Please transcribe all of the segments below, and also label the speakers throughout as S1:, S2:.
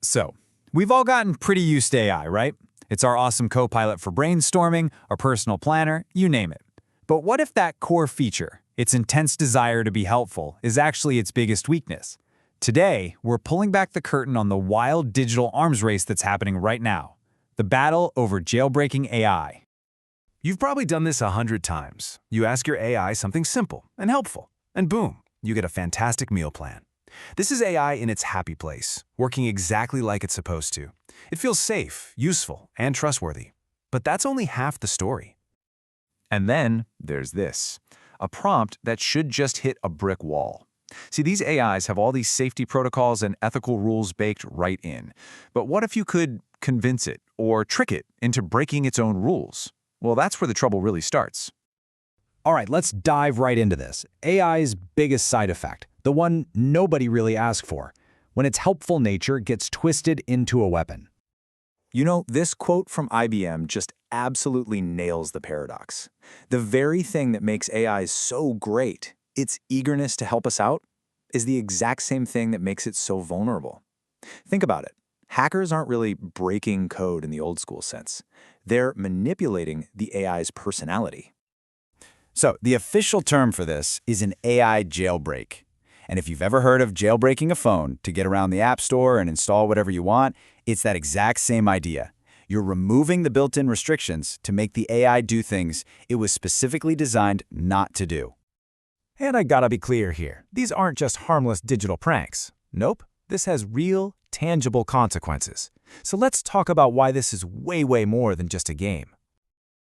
S1: So, we've all gotten pretty used to AI, right? It's our awesome co-pilot for brainstorming, our personal planner, you name it. But what if that core feature, its intense desire to be helpful, is actually its biggest weakness? Today, we're pulling back the curtain on the wild digital arms race that's happening right now. The battle over jailbreaking AI.
S2: You've probably done this 100 times. You ask your AI something simple and helpful, and boom, you get a fantastic meal plan. This is AI in its happy place, working exactly like it's supposed to. It feels safe, useful, and trustworthy. But that's only half the story. And then there's this, a prompt that should just hit a brick wall. See, these AIs have all these safety protocols and ethical rules baked right in. But what if you could convince it or trick it into breaking its own rules? Well, that's where the trouble really starts.
S3: All right, let's dive right into this. AI's biggest side effect, the one nobody really asked for, when its helpful nature gets twisted into a weapon.
S1: You know, this quote from IBM just absolutely nails the paradox. The very thing that makes AIs so great, its eagerness to help us out, is the exact same thing that makes it so vulnerable. Think about it. Hackers aren't really breaking code in the old school sense. They're manipulating the AI's personality.
S3: So, the official term for this is an AI jailbreak. And if you've ever heard of jailbreaking a phone to get around the App Store and install whatever you want, it's that exact same idea. You're removing the built-in restrictions to make the AI do things it was specifically designed not to do.
S4: And I gotta be clear here, these aren't just harmless digital pranks. Nope, this has real, tangible consequences. So let's talk about why this is way more than just a game.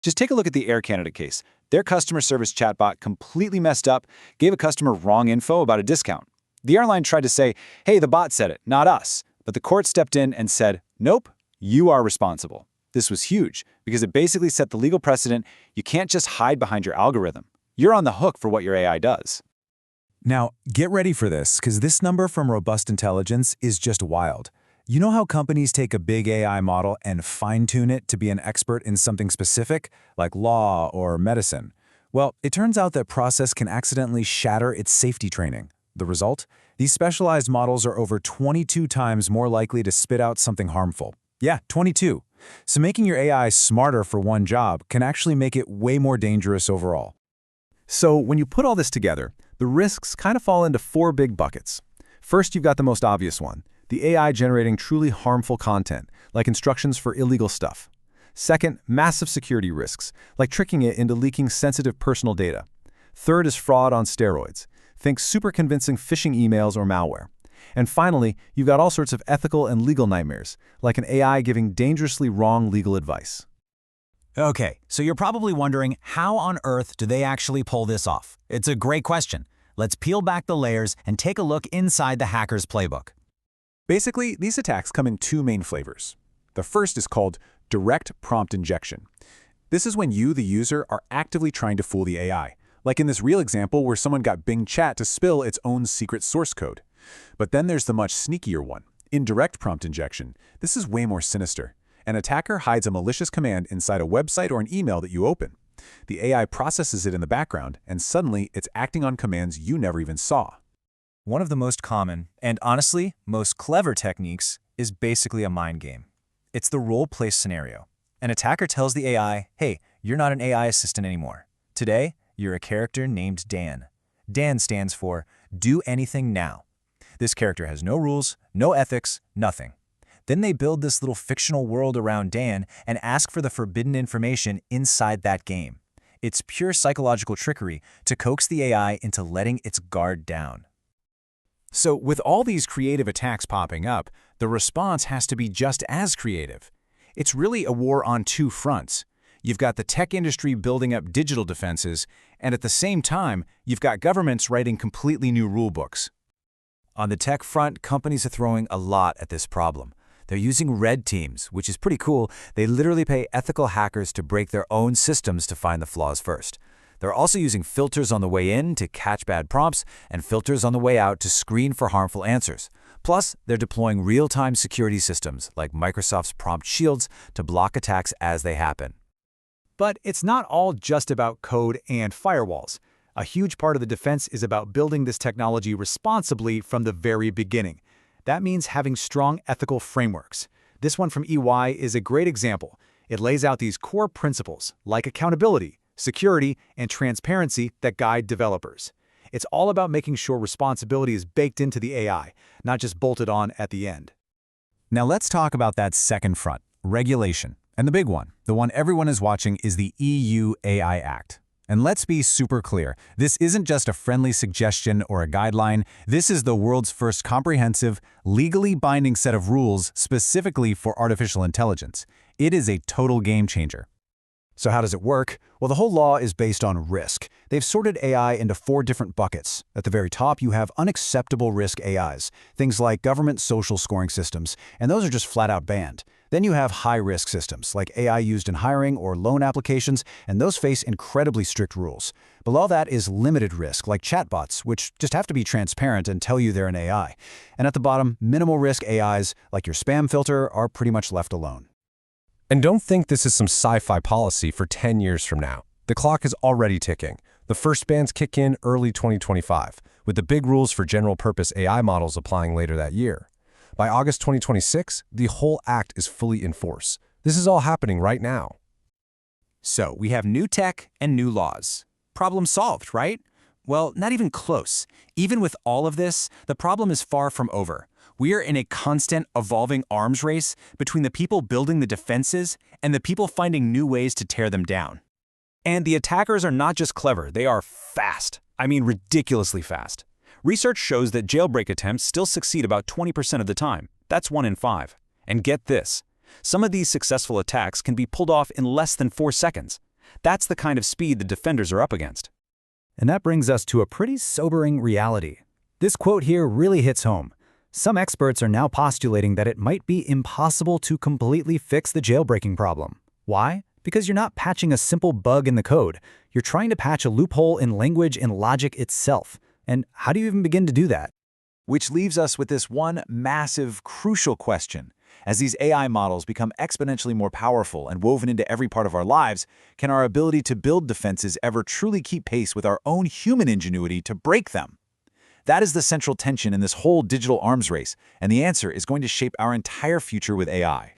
S1: Just take a look at the Air Canada case. Their customer service chatbot completely messed up, gave a customer wrong info about a discount. The airline tried to say, hey, the bot said it, not us. But the court stepped in and said, nope, you are responsible. This was huge because it basically set the legal precedent. You can't just hide behind your algorithm. You're on the hook for what your AI does.
S5: Now, get ready for this, because this number from Robust Intelligence is just wild. You know how companies take a big AI model and fine-tune it to be an expert in something specific, like law or medicine? Well, it turns out that process can accidentally shatter its safety training. The result? These specialized models are over 22 times more likely to spit out something harmful. Yeah, 22. So making your AI smarter for one job can actually make it way more dangerous overall.
S2: So when you put all this together, the risks kind of fall into 4 big buckets. First, you've got the most obvious one, the AI generating truly harmful content, like instructions for illegal stuff. Second, massive security risks, like tricking it into leaking sensitive personal data. Third is fraud on steroids. Think super convincing phishing emails or malware. And finally, you've got all sorts of ethical and legal nightmares, like an AI giving dangerously wrong legal advice.
S3: Okay, so you're probably wondering, how on earth do they actually pull this off? It's a great question. Let's peel back the layers and take a look inside the hacker's playbook.
S5: Basically, these attacks come in 2 main flavors. The first is called direct prompt injection. This is when you, the user, are actively trying to fool the AI, like in this real example where someone got Bing Chat to spill its own secret source code. But then there's the much sneakier one, indirect prompt injection. This is way more sinister. An attacker hides a malicious command inside a website or an email that you open. The AI processes it in the background, and suddenly it's acting on commands you never even saw.
S4: One of the most common, and honestly, most clever techniques is basically a mind game. It's the role-play scenario. An attacker tells the AI, hey, you're not an AI assistant anymore. Today, you're a character named Dan. Dan stands for do anything now. This character has no rules, no ethics, nothing. Then they build this little fictional world around Dan and ask for the forbidden information inside that game. It's pure psychological trickery to coax the AI into letting its guard down.
S5: So with all these creative attacks popping up, the response has to be just as creative. It's really a war on 2 fronts. You've got the tech industry building up digital defenses, and at the same time, you've got governments writing completely new rulebooks.
S3: On the tech front, companies are throwing a lot at this problem. They're using red teams, which is pretty cool. They literally pay ethical hackers to break their own systems to find the flaws first. They're also using filters on the way in to catch bad prompts and filters on the way out to screen for harmful answers. Plus, they're deploying real-time security systems like Microsoft's prompt shields to block attacks as they happen.
S1: But it's not all just about code and firewalls. A huge part of the defense is about building this technology responsibly from the very beginning.
S3: That means having strong ethical frameworks. This one from EY is a great example. It lays out these core principles, like accountability, security, and transparency that guide developers. It's all about making sure responsibility is baked into the AI, not just bolted on at the end.
S5: Now let's talk about that second front, regulation. And the big one, the one everyone is watching, is the EU AI Act. And let's be super clear, this isn't just a friendly suggestion or a guideline. This is the world's first comprehensive, legally binding set of rules specifically for artificial intelligence. It is a total game changer.
S3: So how does it work? Well, the whole law is based on risk. They've sorted AI into 4 different buckets. At the very top, you have unacceptable risk AIs, things like government social scoring systems, and those are just flat out banned. Then you have high-risk systems, like AI used in hiring or loan applications, and those face incredibly strict rules. Below that is limited risk, like chatbots, which just have to be transparent and tell you they're an AI. And at the bottom, minimal risk AIs, like your spam filter, are pretty much left alone.
S6: And don't think this is some sci-fi policy for 10 years from now. The clock is already ticking. The first bans kick in early 2025, with the big rules for general-purpose AI models applying later that year. By August 2026, the whole act is fully in force. This is all happening right now.
S2: So we have new tech and new laws. Problem solved, right? Well, not even close. Even with all of this, the problem is far from over. We are in a constant, evolving arms race between the people building the defenses and the people finding new ways to tear them down.
S1: And the attackers are not just clever, they are fast. I mean, ridiculously fast. Research shows that jailbreak attempts still succeed about 20% of the time. That's 1 in 5. And get this, some of these successful attacks can be pulled off in less than 4 seconds. That's the kind of speed the defenders are up against.
S3: And that brings us to a pretty sobering reality. This quote here really hits home. Some experts are now postulating that it might be impossible to completely fix the jailbreaking problem. Why? Because you're not patching a simple bug in the code. You're trying to patch a loophole in language and logic itself. And how do you even begin to do that?
S1: Which leaves us with this one massive, crucial question. As these AI models become exponentially more powerful and woven into every part of our lives, can our ability to build defenses ever truly keep pace with our own human ingenuity to break them? That is the central tension in this whole digital arms race, and the answer is going to shape our entire future with AI.